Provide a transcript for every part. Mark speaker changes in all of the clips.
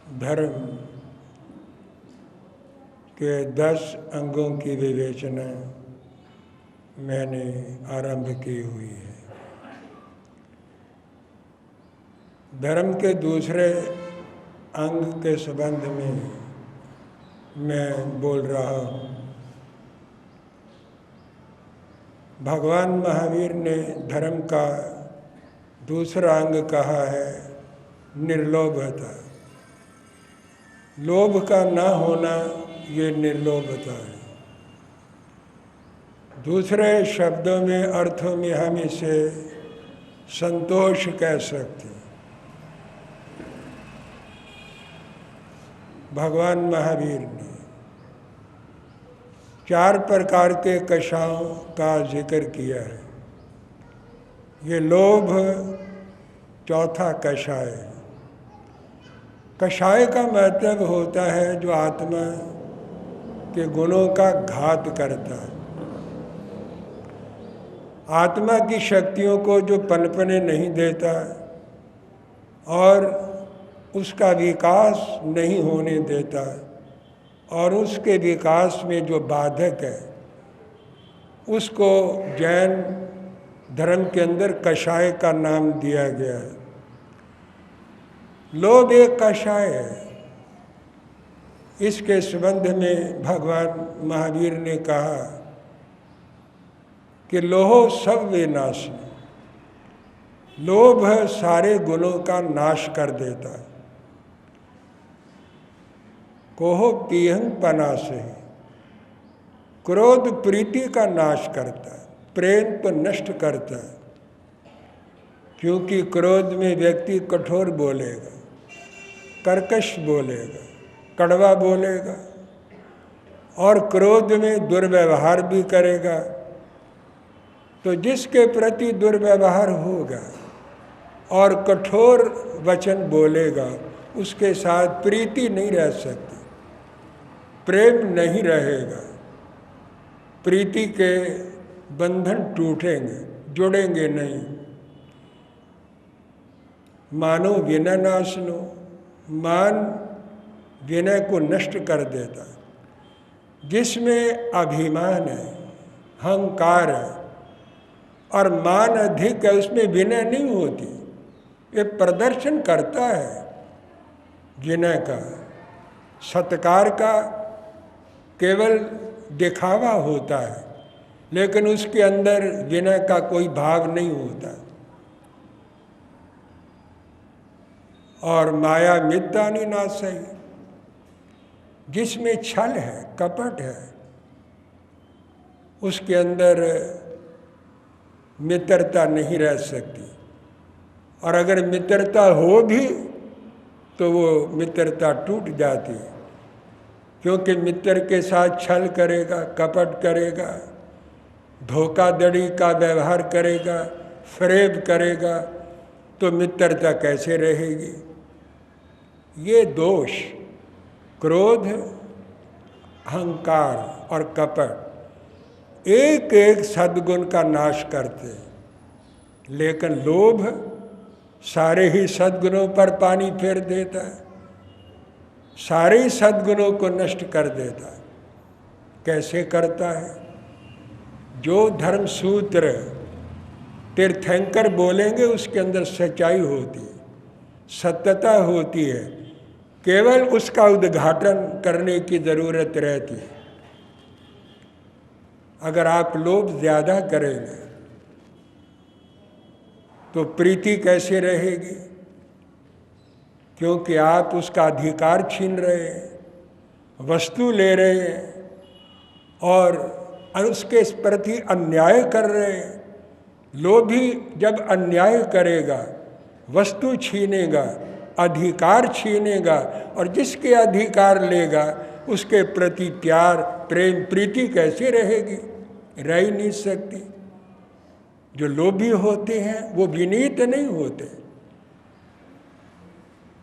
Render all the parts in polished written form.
Speaker 1: धर्म के 10 अंगों की विवेचना मैंने आरंभ की हुई है। धर्म के दूसरे अंग के संबंध में मैं बोल रहा हूँ। भगवान महावीर ने धर्म का दूसरा अंग कहा है निर्लोभता। लोभ का ना होना ये निर्लोभता है। दूसरे शब्दों में, अर्थों में हम इसे संतोष कह सकते हैं। भगवान महावीर ने 4 प्रकार के कषायों का जिक्र किया है। ये लोभ चौथा कषाय है। कषाय का मतलब होता है जो आत्मा के गुणों का घात करता है, आत्मा की शक्तियों को जो पनपने नहीं देता और उसका विकास नहीं होने देता और उसके विकास में जो बाधक है, उसको जैन धर्म के अंदर कषाय का नाम दिया गया है। लोभ एक कषाय है। इसके संबंध में भगवान महावीर ने कहा कि लोहो सब विनाश। लोभ सारे गुणों का नाश कर देता है। कोहो पीहंग पनासे। क्रोध प्रीति का नाश करता है, प्रेम को नष्ट करता है। क्योंकि क्रोध में व्यक्ति कठोर बोलेगा, कर्कश बोलेगा, कड़वा बोलेगा और क्रोध में दुर्व्यवहार भी करेगा। तो जिसके प्रति दुर्व्यवहार होगा और कठोर वचन बोलेगा, उसके साथ प्रीति नहीं रह सकती, प्रेम नहीं रहेगा। प्रीति के बंधन टूटेंगे, जुड़ेंगे नहीं। मानो विनय नाशनो। मान विनय को नष्ट कर देता है। जिसमें अभिमान है, अहंकार है और मान अधिक है, उसमें विनय नहीं होती। ये प्रदर्शन करता है विनय का, सत्कार का केवल दिखावा होता है, लेकिन उसके अंदर विनय का कोई भाव नहीं होता। और माया मिथ्यानि नासई। जिसमें छल है, कपट है, उसके अंदर मित्रता नहीं रह सकती। और अगर मित्रता हो भी तो वो मित्रता टूट जाती है। क्योंकि मित्र के साथ छल करेगा, कपट करेगा, धोखाधड़ी का व्यवहार करेगा, फरेब करेगा, तो मित्रता कैसे रहेगी। ये दोष, क्रोध, अहंकार और कपट एक एक सद्गुण का नाश करते हैं। लेकिन लोभ सारे ही सद्गुणों पर पानी फेर देता है, सारे ही सद्गुणों को नष्ट कर देता है। कैसे करता है। जो धर्म सूत्र तीर्थंकर बोलेंगे उसके अंदर सच्चाई होती है, सत्यता होती है। केवल उसका उद्घाटन करने की जरूरत रहती है। अगर आप लोभ ज्यादा करेंगे तो प्रीति कैसे रहेगी। क्योंकि आप उसका अधिकार छीन रहे हैं, वस्तु ले रहे हैं और उसके प्रति अन्याय कर रहे हैं। लोभी जब अन्याय करेगा, वस्तु छीनेगा, अधिकार छीनेगा और जिसके अधिकार लेगा उसके प्रति प्यार, प्रेम, प्रीति कैसे रहेगी। रह ही नहीं सकती। जो लोभी होते हैं वो विनीत नहीं होते।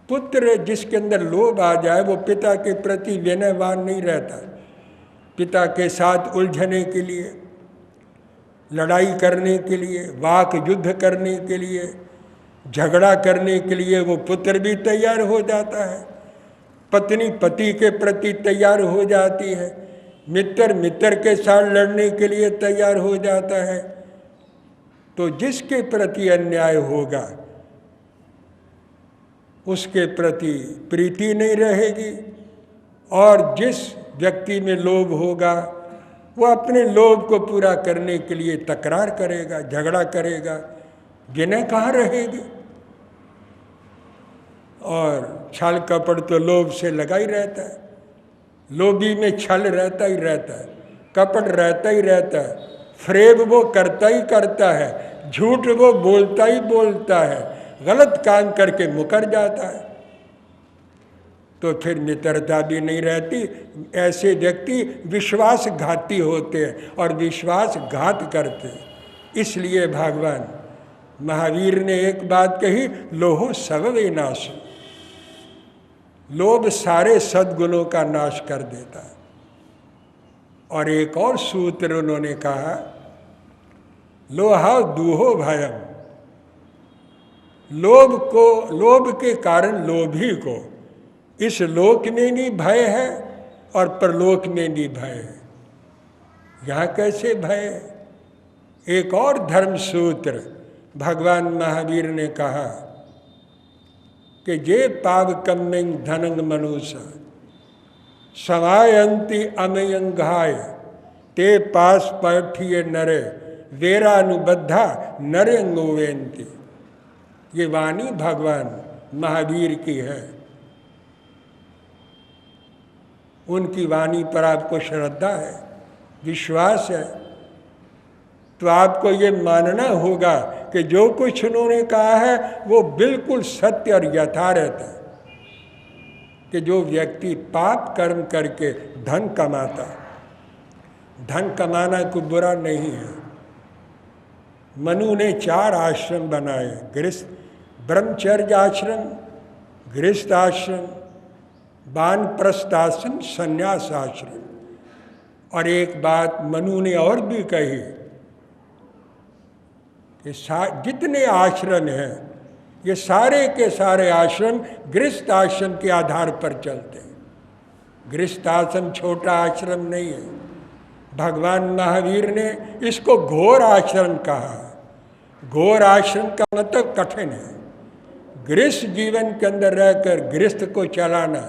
Speaker 1: पुत्र जिसके अंदर लोभ आ जाए वो पिता के प्रति विनयवान नहीं रहता। पिता के साथ उलझने के लिए, लड़ाई करने के लिए, वाक युद्ध करने के लिए, झगड़ा करने के लिए वो पुत्र भी तैयार हो जाता है। पत्नी पति के प्रति तैयार हो जाती है, मित्र मित्र के साथ लड़ने के लिए तैयार हो जाता है, तो जिसके प्रति अन्याय होगा उसके प्रति प्रीति नहीं रहेगी, और जिस व्यक्ति में लोभ होगा वो अपने लोभ को पूरा करने के लिए तकरार करेगा, झगड़ा करेगा, जिन्हें कहाँ रहेगी। और छल कपट तो लोभ से लगा ही रहता है, लोभी में छल रहता ही रहता है, कपट रहता ही रहता है, फ्रेब वो करता ही करता है, झूठ वो बोलता ही बोलता है, गलत काम करके मुकर जाता है, तो फिर मित्रता भी नहीं रहती। ऐसे व्यक्ति विश्वासघाती होते हैं और विश्वासघात करते हैं। इसलिए भगवान महावीर ने एक बात कही, लोहो सब विनाश, लोभ सारे सद्गुणों का नाश कर देता है। और एक और सूत्र उन्होंने कहा, लोहा दूहो भयम, लोभ के कारण लोभी को इस लोक में भी भय है और परलोक में भी भय है। यहाँ कैसे भय है? एक और धर्म सूत्र भगवान महावीर ने कहा कि जे पावकम्यं धनं मनुष्य समायन्ति अमयंघाय ते पास पठिए नरे वेरानुबद्धा नरेंगोवेन्ति। ये वाणी भगवान महावीर की है। उनकी वाणी पर आपको श्रद्धा है, विश्वास है, तो आपको ये मानना होगा कि जो कुछ उन्होंने कहा है वो बिल्कुल सत्य और यथार्थ है, कि जो व्यक्ति पाप कर्म करके धन कमाता, धन कमाना कोई बुरा नहीं है। मनु ने 4 आश्रम बनाए, गृहस्थ ब्रह्मचर्य आश्रम, गृहस्थ आश्रम, वानप्रस्थ आश्रम, संन्यास आश्रम। और एक बात मनु ने और भी कही कि जितने आश्रम हैं ये सारे के सारे आश्रम गृहस्थ आश्रम के आधार पर चलते हैं। गृहस्थ आश्रम छोटा आश्रम नहीं है। भगवान महावीर ने इसको घोर आश्रम कहा। घोर आश्रम का मतलब कठिन है। गृहस्थ जीवन के अंदर रहकर गृहस्थ को चलाना,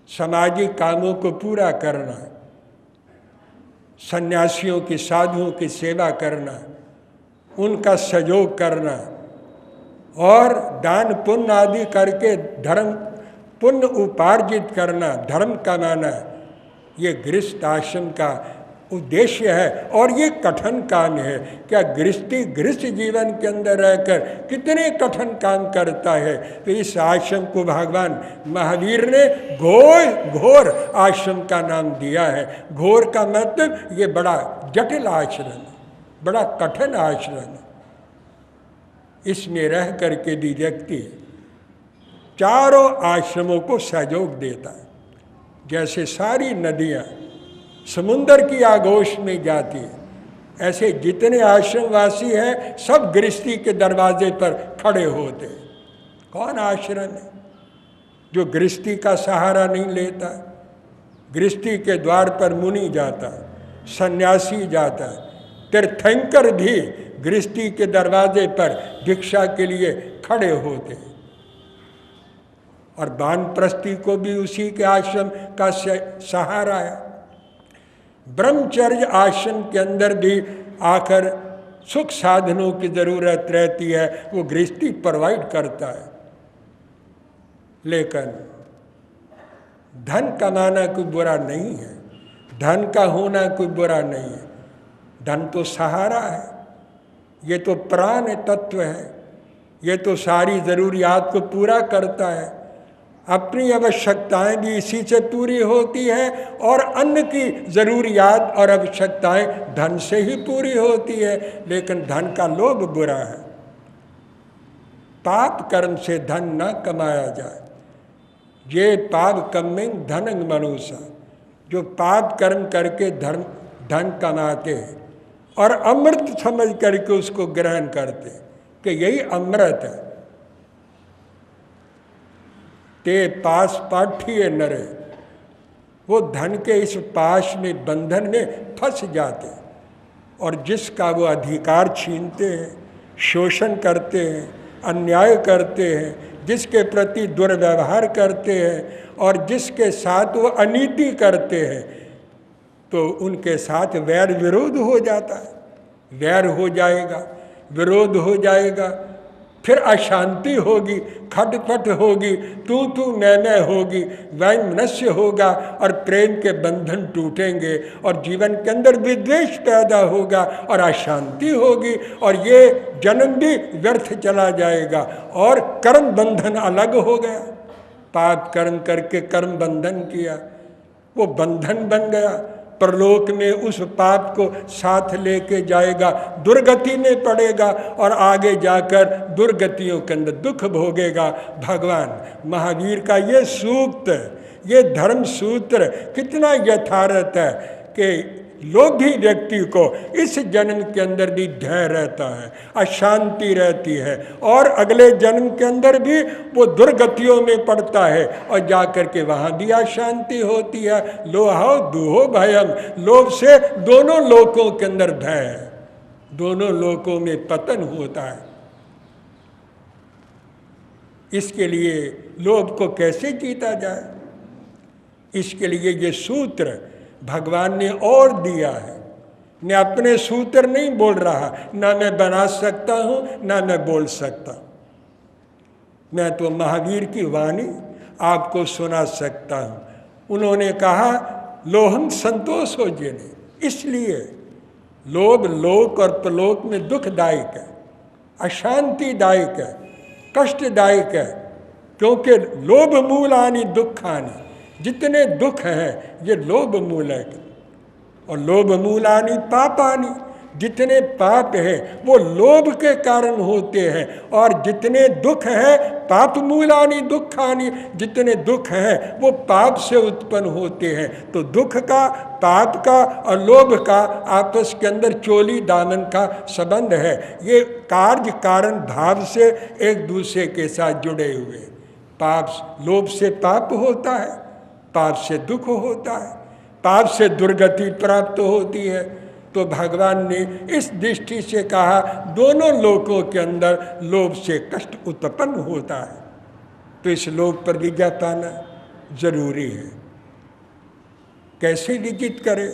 Speaker 1: सामाजिक कामों को पूरा करना, सन्यासियों की, साधुओं की सेवा करना, उनका सहयोग करना और दान पुण्य आदि करके धर्म पुण्य उपार्जित करना, धर्म कमाना, ये गृहस्थ आश्रम का उद्देश्य है। और ये कठिन काम है। क्या गृहस्थ जीवन के अंदर रहकर कितने कठिन काम करता है। तो इस आश्रम को भगवान महावीर ने घोर आश्रम का नाम दिया है। घोर का मतलब ये बड़ा जटिल आश्रम है, बड़ा कठिन आश्रम है। इसमें रह करके भी व्यक्ति चारों आश्रमों को सहयोग देता है। जैसे सारी नदियाँ समुंदर की आगोश में जाती है, ऐसे जितने आश्रमवासी हैं सब गृहस्थी के दरवाजे पर खड़े होते हैं। कौन आश्रम है जो गृहस्थी का सहारा नहीं लेता? गृहस्थी के द्वार पर मुनि जाता, सन्यासी जाता, तीर्थंकर भी गृहस्थी के दरवाजे पर भिक्षा के लिए खड़े होते। और वानप्रस्थी को भी उसी के आश्रम का सहारा है। ब्रह्मचर्य आश्रम के अंदर भी आकर सुख साधनों की जरूरत रहती है, वो गृहस्थी प्रोवाइड करता है। लेकिन धन कमाना कोई बुरा नहीं है, धन का होना कोई बुरा नहीं है। धन तो सहारा है, ये तो प्राण तत्व है, ये तो सारी ज़रूरियात को पूरा करता है। अपनी आवश्यकताएं भी इसी से पूरी होती है और अन्य की ज़रूरियात और आवश्यकताएं धन से ही पूरी होती है। लेकिन धन का लोभ बुरा है। पाप कर्म से धन न कमाया जाए। ये पाप कम्यं धनं मनुष्य, जो पाप कर्म करके धन कमाते हैं और अमृत समझ करके उसको ग्रहण करते कि यही अमृत है। ते पास पाठिए नरे, वो धन के इस पाश में, बंधन में फंस जाते और जिसका वो अधिकार छीनते हैं, शोषण करते हैं, अन्याय करते हैं, जिसके प्रति दुर्व्यवहार करते हैं और जिसके साथ वो अनीति करते हैं, तो उनके साथ वैर विरोध हो जाता है। वैर हो जाएगा, विरोध हो जाएगा, फिर अशांति होगी, खटपट होगी, तू मैं होगी, वैमनस्य होगा और प्रेम के बंधन टूटेंगे और जीवन के अंदर विद्वेष पैदा होगा और अशांति होगी और ये जन्म भी व्यर्थ चला जाएगा और कर्म बंधन अलग हो गया। पाप कर्म करके कर्म बंधन किया, वो बंधन बन गया, परलोक में उस पाप को साथ लेके जाएगा, दुर्गति में पड़ेगा और आगे जाकर दुर्गतियों के अंदर दुख भोगेगा। भगवान महावीर का ये सूक्त, ये धर्म सूत्र कितना यथार्थ है कि लोभी व्यक्ति को इस जन्म के अंदर भी धैर्य रहता है, अशांति रहती है और अगले जन्म के अंदर भी वो दुर्गतियों में पड़ता है और जाकर के वहाँ भी अशांति होती है। लोहो दुहो भयम, लोभ से दोनों लोकों के अंदर भय है, दोनों लोकों में पतन होता है। इसके लिए लोभ को कैसे जीता जाए, इसके लिए ये सूत्र भगवान ने और दिया है। मैं अपने सूत्र नहीं बोल रहा, ना मैं बना सकता हूँ ना मैं बोल सकता, मैं तो महावीर की वाणी आपको सुना सकता हूँ। उन्होंने कहा लोहम संतोष हो जेने, इसलिए लोभ लोक और प्रलोक में दुखदायक है, अशांतिदायक है, कष्टदायक है, क्योंकि लोभ मूलानि दुखानि, जितने दुख हैं ये लोभ मूल है। और लोभ मूलानि पापानि, जितने पाप हैं वो लोभ के कारण होते हैं और जितने दुख हैं पाप मूलानि दुखानि, जितने दुख हैं वो पाप से उत्पन्न होते हैं। तो दुख का, पाप का और लोभ का आपस के अंदर चोली दामन का संबंध है। ये कार्य कारण भाव से एक दूसरे के साथ जुड़े हुए। पाप, लोभ से पाप होता है, पाप से दुख होता है, पाप से दुर्गति प्राप्त होती है। तो भगवान ने इस दृष्टि से कहा दोनों लोकों के अंदर लोभ से कष्ट उत्पन्न होता है, तो इस लोक पर विजय पाना जरूरी है। कैसे विजित करे?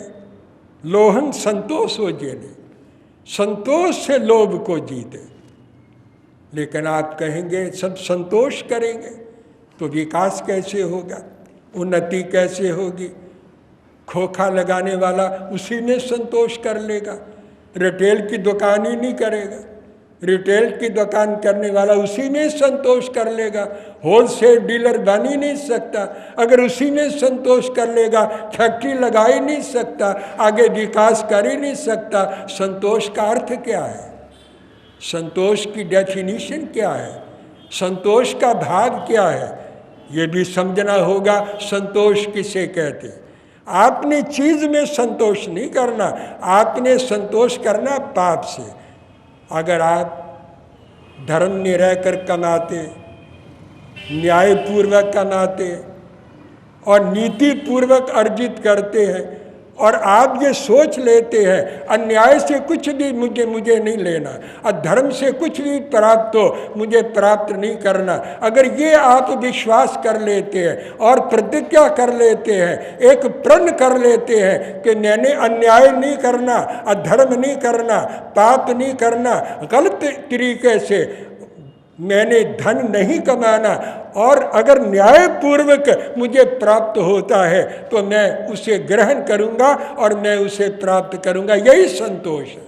Speaker 1: लोहन संतोष हो जेने, संतोष से लोभ को जीते। लेकिन आप कहेंगे सब संतोष करेंगे तो विकास कैसे होगा, उन्नति कैसे होगी? खोखा लगाने वाला उसी में संतोष कर लेगा, रिटेल की दुकान ही नहीं करेगा। रिटेल की दुकान करने वाला उसी में संतोष कर लेगा, होलसेल डीलर बन ही नहीं सकता। अगर उसी में संतोष कर लेगा, फैक्ट्री लगा ही नहीं सकता, आगे विकास कर ही नहीं सकता। संतोष का अर्थ क्या है? संतोष की डेफिनेशन क्या है? संतोष का भाव क्या है? ये भी समझना होगा संतोष किसे कहते। आपने चीज में संतोष नहीं करना, आपने संतोष करना पाप से। अगर आप धर्म में रहकर कमाते, न्यायपूर्वक कमाते और नीति पूर्वक अर्जित करते हैं और आप ये सोच लेते हैं अन्याय से कुछ भी मुझे नहीं लेना, अधर्म से कुछ भी प्राप्त हो मुझे प्राप्त नहीं करना, अगर ये आप विश्वास कर लेते हैं और प्रतिज्ञा कर लेते हैं, एक प्रण कर लेते हैं कि मैंने अन्याय नहीं करना, अधर्म नहीं करना, पाप नहीं करना, गलत तरीके से मैंने धन नहीं कमाना और अगर न्यायपूर्वक मुझे प्राप्त होता है तो मैं उसे ग्रहण करूंगा और मैं उसे प्राप्त करूंगा, यही संतोष है।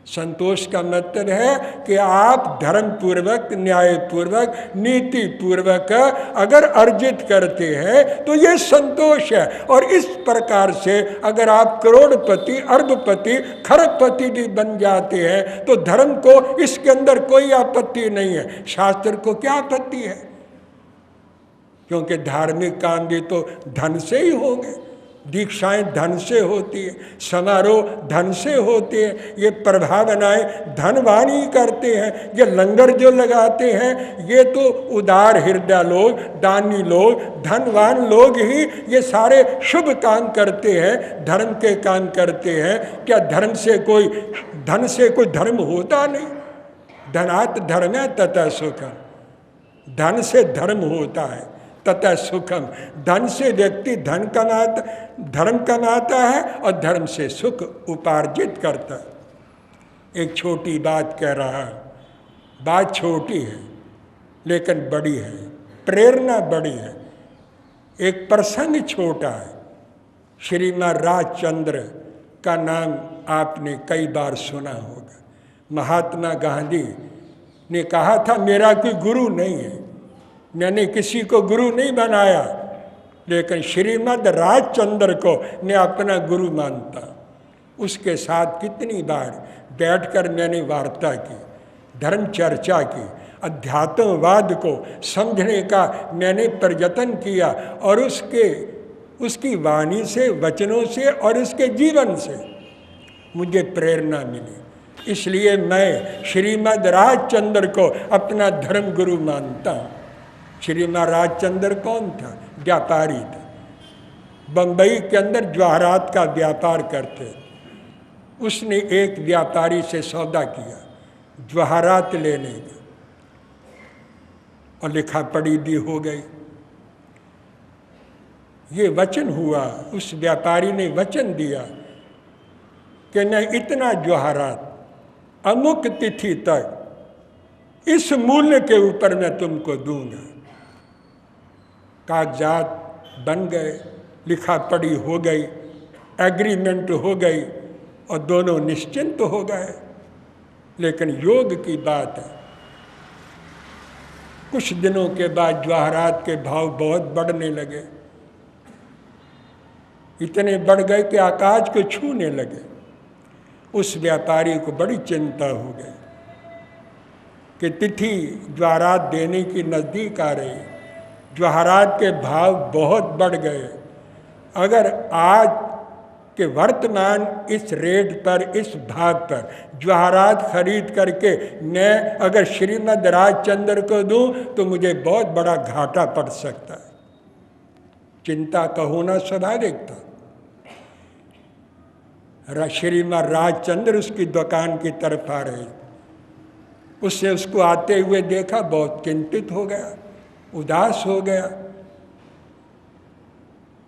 Speaker 1: संतोष का मतलब है कि आप धर्मपूर्वक, न्यायपूर्वक, नीति पूर्वक अगर अर्जित करते हैं तो ये संतोष है। और इस प्रकार से अगर आप करोड़पति, अरबपति, खरबपति भी बन जाते हैं तो धर्म को इसके अंदर कोई आपत्ति नहीं है। शास्त्र को क्या आपत्ति है? क्योंकि धार्मिक काम भी तो धन से ही होंगे, दीक्षाएं धन से होती है, समारोह धन से होते हैं, ये प्रभावनाएं धनवान ही करते हैं। ये लंगर जो लगाते हैं ये तो उदार हृदय लोग, दानी लोग, धनवान लोग ही ये सारे शुभ काम करते हैं, धर्म के काम करते हैं। क्या धन से कोई धर्म होता नहीं? धनात् धर्म तथा सुखम, धन से धर्म होता है, तथा सुखम। धन से व्यक्ति धर्म कमाता है और धर्म से सुख उपार्जित करता है। एक छोटी बात कह रहा, बात छोटी है लेकिन बड़ी है, प्रेरणा बड़ी है। एक प्रसंग छोटा है। श्रीमान राजचंद्र का नाम आपने कई बार सुना होगा। महात्मा गांधी ने कहा था मेरा कोई गुरु नहीं है, मैंने किसी को गुरु नहीं बनाया, लेकिन श्रीमद् राजचंद्र को मैं अपना गुरु मानता। उसके साथ कितनी बार बैठकर मैंने वार्ता की, धर्म चर्चा की, अध्यात्मवाद को समझने का मैंने प्रयत्न किया और उसकी वाणी से, वचनों से और उसके जीवन से मुझे प्रेरणा मिली। इसलिए मैं श्रीमद् राजचंद्र को अपना धर्म गुरु मानता हूँ। श्रीमान राजचंद्र कौन था? व्यापारी थे। बंबई के अंदर जवाहरात का व्यापार करते। उसने एक व्यापारी से सौदा किया जवाहरात लेने का, और लिखा पढ़ी भी हो गई। ये वचन हुआ, उस व्यापारी ने वचन दिया कि मैं इतना जवाहरात अमुक तिथि तक इस मूल्य के ऊपर मैं तुमको दूंगा। कागजात बन गए, लिखा पढ़ी हो गई, एग्रीमेंट हो गई और दोनों निश्चिंत हो गए। लेकिन योग की बात है, कुछ दिनों के बाद जवाहरात के भाव बहुत बढ़ने लगे, इतने बढ़ गए कि आकाश को छूने लगे। उस व्यापारी को बड़ी चिंता हो गई कि तिथि जवाहरात देने की नज़दीक आ रही, जवाहरात के भाव बहुत बढ़ गए। अगर आज के वर्तमान इस रेट पर, इस भाव पर जवाहरात खरीद करके मैं अगर श्रीमद् राजचंद्र को दूं तो मुझे बहुत बड़ा घाटा पड़ सकता है। चिंता का होना स्वाभाविक था। श्रीमान राजचंद्र उसकी दुकान की तरफ आ रहे, उसने उसको आते हुए देखा, बहुत चिंतित हो गया, उदास हो गया।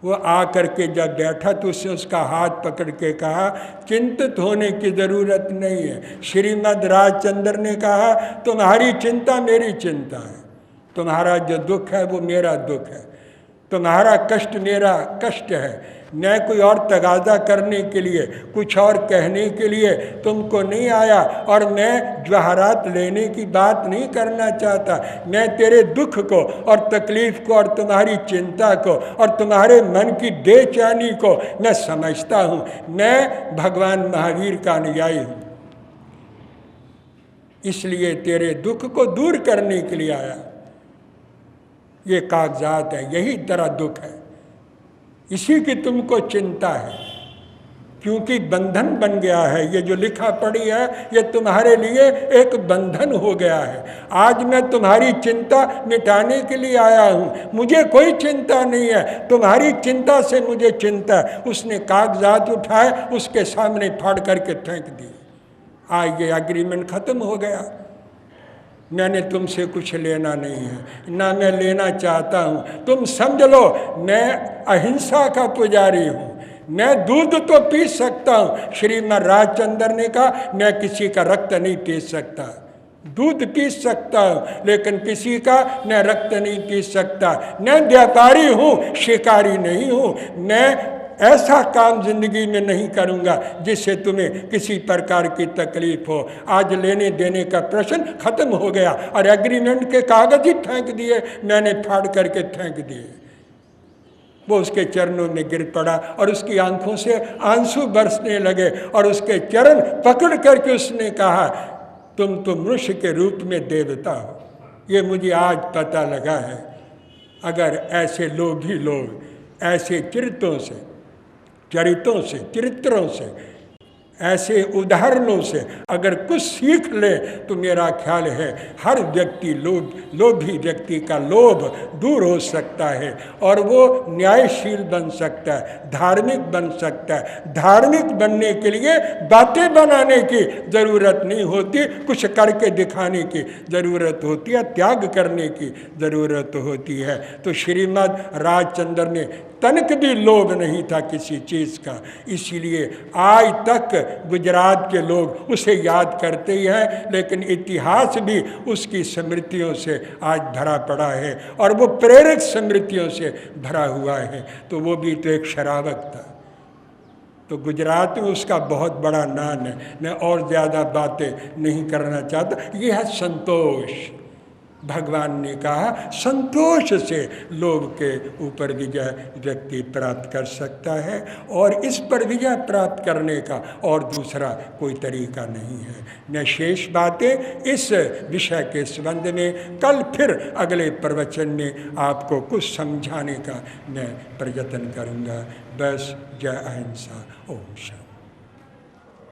Speaker 1: वो आ करके जब बैठा तो उसने उसका हाथ पकड़ के कहा, चिंतित होने की ज़रूरत नहीं है। श्रीमद् राजचंद्र ने कहा, तुम्हारी चिंता मेरी चिंता है, तुम्हारा जो दुख है वो मेरा दुख है, तुम्हारा कष्ट मेरा कष्ट है। मैं कोई और तगाजा करने के लिए, कुछ और कहने के लिए तुमको नहीं आया, और मैं जवाहरात लेने की बात नहीं करना चाहता। मैं तेरे दुख को और तकलीफ को और तुम्हारी चिंता को और तुम्हारे मन की बेचैनी को मैं समझता हूँ। मैं भगवान महावीर का अनुयायी हूँ, इसलिए तेरे दुख को दूर करने के लिए आया। ये कागजात है, यही तेरा दुख है, इसी की तुमको चिंता है, क्योंकि बंधन बन गया है। ये जो लिखा पढ़ी है ये तुम्हारे लिए एक बंधन हो गया है। आज मैं तुम्हारी चिंता मिटाने के लिए आया हूँ, मुझे कोई चिंता नहीं है, तुम्हारी चिंता से मुझे चिंता है। उसने कागजात उठाए, उसके सामने फाड़ करके फेंक दिए। आज ये एग्रीमेंट खत्म हो गया। मैंने तुमसे कुछ लेना नहीं है, ना मैं लेना चाहता हूँ। तुम समझ लो मैं अहिंसा का पुजारी हूँ, मैं दूध तो पी सकता हूँ। श्रीमान राजचंद्र ने कहा, मैं किसी का रक्त नहीं पी सकता, दूध पी सकता हूँ लेकिन किसी का मैं रक्त नहीं पी सकता। मैं व्यापारी हूँ, शिकारी नहीं हूँ। मैं ऐसा काम जिंदगी में नहीं करूंगा जिससे तुम्हें किसी प्रकार की तकलीफ हो। आज लेने देने का प्रश्न खत्म हो गया और एग्रीमेंट के कागज ही फेंक दिए, मैंने फाड़ करके फेंक दिए। वो उसके चरणों में गिर पड़ा और उसकी आंखों से आंसू बरसने लगे और उसके चरण पकड़ करके उसने कहा, तुम तो मनुष्य के रूप में देवता हो, ये मुझे आज पता लगा है। अगर ऐसे लोभी लोग ऐसे चरित्रों से चरित्रों से, चरित्रों से, ऐसे उदाहरणों से अगर कुछ सीख ले तो मेरा ख्याल है हर व्यक्ति लोभी व्यक्ति का लोभ दूर हो सकता है और वो न्यायशील बन सकता है, धार्मिक बन सकता है। धार्मिक बनने के लिए बातें बनाने की ज़रूरत नहीं होती, कुछ करके दिखाने की ज़रूरत होती है, त्याग करने की ज़रूरत होती है। तो श्रीमद् राजचंद्र ने तनिक भी लोभ नहीं था किसी चीज़ का, इसीलिए आज तक गुजरात के लोग उसे याद करते ही हैं, लेकिन इतिहास भी उसकी स्मृतियों से आज भरा पड़ा है और वो प्रेरक स्मृतियों से भरा हुआ है। तो वो भी तो एक शरावक था। तो गुजरात में उसका बहुत बड़ा नाम है। मैं और ज़्यादा बातें नहीं करना चाहता। ये है संतोष। भगवान ने कहा संतोष से लोभ के ऊपर विजय व्यक्ति प्राप्त कर सकता है और इस पर विजय प्राप्त करने का और दूसरा कोई तरीका नहीं है। मैं शेष बातें इस विषय के संबंध में कल फिर अगले प्रवचन में आपको कुछ समझाने का मैं प्रयत्न करूँगा। बस जय अहिंसा। ओम शांति।